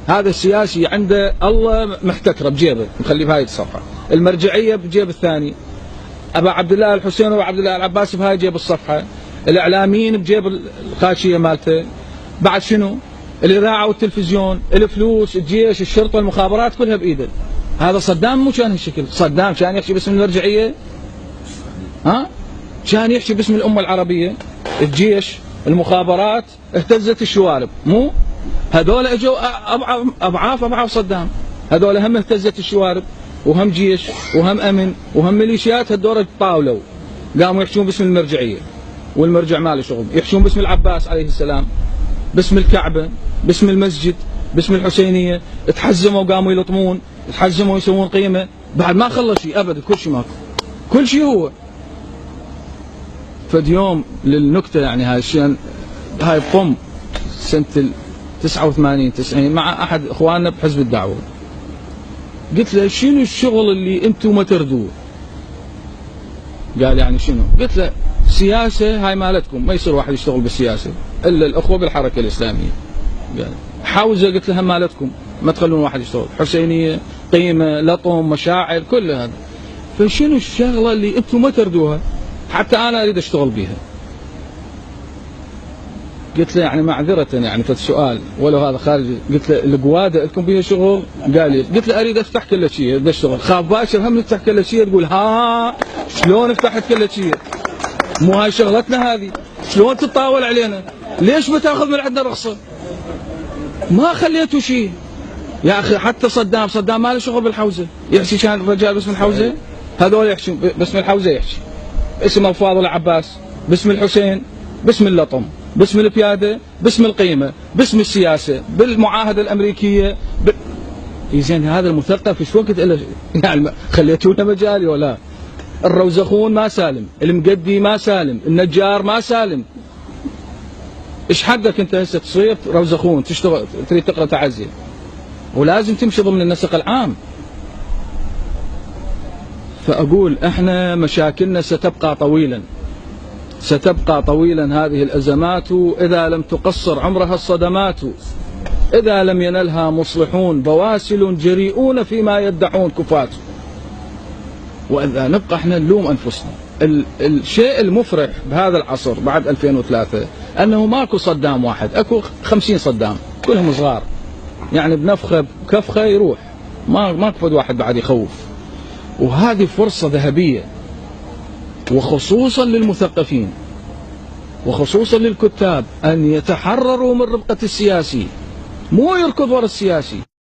هذا السياسي عنده الله محتكره بجيبه مخليه بهاي الصفحه، المرجعيه بجيب الثاني، ابا عبد الله الحسين وابا عبد الله العباس بهاي جيب الصفحه، الاعلاميين بجيب الخاشيه مالته، بعد شنو؟ الاذاعه والتلفزيون، الفلوس، الجيش، الشرطه، المخابرات كلها بايده. هذا صدام مو كان هالشكل، صدام كان يحكي باسم المرجعيه؟ ها؟ كان يحكي باسم الامه العربيه، الجيش، المخابرات، اهتزت الشوارب، مو؟ هذول اجوا اضعاف صدام، هذول هم اهتزت الشوارب وهم جيش وهم امن وهم ميليشيات، هذول طاولوا قاموا يحكون باسم المرجعيه، والمرجع ما له شغل، يحكون باسم العباس عليه السلام، باسم الكعبه، باسم المسجد، باسم الحسينيه، تحزموا وقاموا يلطمون، تحزموا ويسوون قيمه، بعد ما خلص شيء ابدا، كل شيء ماكو، كل شيء هو. فد يوم للنكته يعني هاي الشيء، هاي بقم سنه 89 90 مع احد اخواننا بحزب الدعوه، قلت له شنو الشغل اللي انتم ما تردوه؟ قال يعني شنو؟ قلت له سياسه هاي مالتكم، ما يصير واحد يشتغل بالسياسه الا الاخوه بالحركه الاسلاميه. قال حوزه، قلت له هم مالتكم، ما تخلون واحد يشتغل، حسينيه، قيمه، لطم، مشاعر، كل هذا. فشنو الشغله اللي انتم ما تردوها حتى انا اريد اشتغل بيها؟ قلت له يعني معذرة يعني سؤال ولو هذا خارج، قلت له القواده لكم بيها شغل؟ قال لي، قلت له اريد افتح كلتشيه، بدي اشتغل. خاف باشر هم نفتح كلتشيه، تقول ها شلون فتحت كلتشيه؟ مو هاي شغلتنا هذه، شلون تتطاول علينا؟ ليش ما تاخذ من عندنا رخصه؟ ما خليتوا شيء يا اخي. حتى صدام ما له شغل بالحوزه، يحكي كان الرجال باسم الحوزه، هذول يحكي باسم الحوزه، يحكي باسم الفاضل العباس، باسم الحسين، باسم اللطم، باسم البياده، باسم القيمه، باسم السياسه، بالمعاهده الامريكيه زين هذا المثقف ايش وقت يعني خليتونا مجالي ولا؟ الروزخون ما سالم، المقدي ما سالم، النجار ما سالم. ايش حقك انت هسه تصير روزخون تشتغل تريد تقرا تعزيه؟ ولازم تمشي ضمن النسق العام. فاقول احنا مشاكلنا ستبقى طويلا هذه الازمات اذا لم تقصر عمرها الصدمات، اذا لم ينلها مصلحون بواسل جريئون فيما يدعون كفاة. واذا نبقى احنا نلوم انفسنا. الشيء المفرح بهذا العصر بعد 2003 انه ماكو صدام واحد، اكو 50 صدام كلهم صغار، يعني بنفخه بكفخه يروح، ماكو فد واحد بعد يخوف. وهذه فرصه ذهبيه، وخصوصا للمثقفين وخصوصا للكتاب ان يتحرروا من ربقه السياسي، مو يركض ورا السياسي.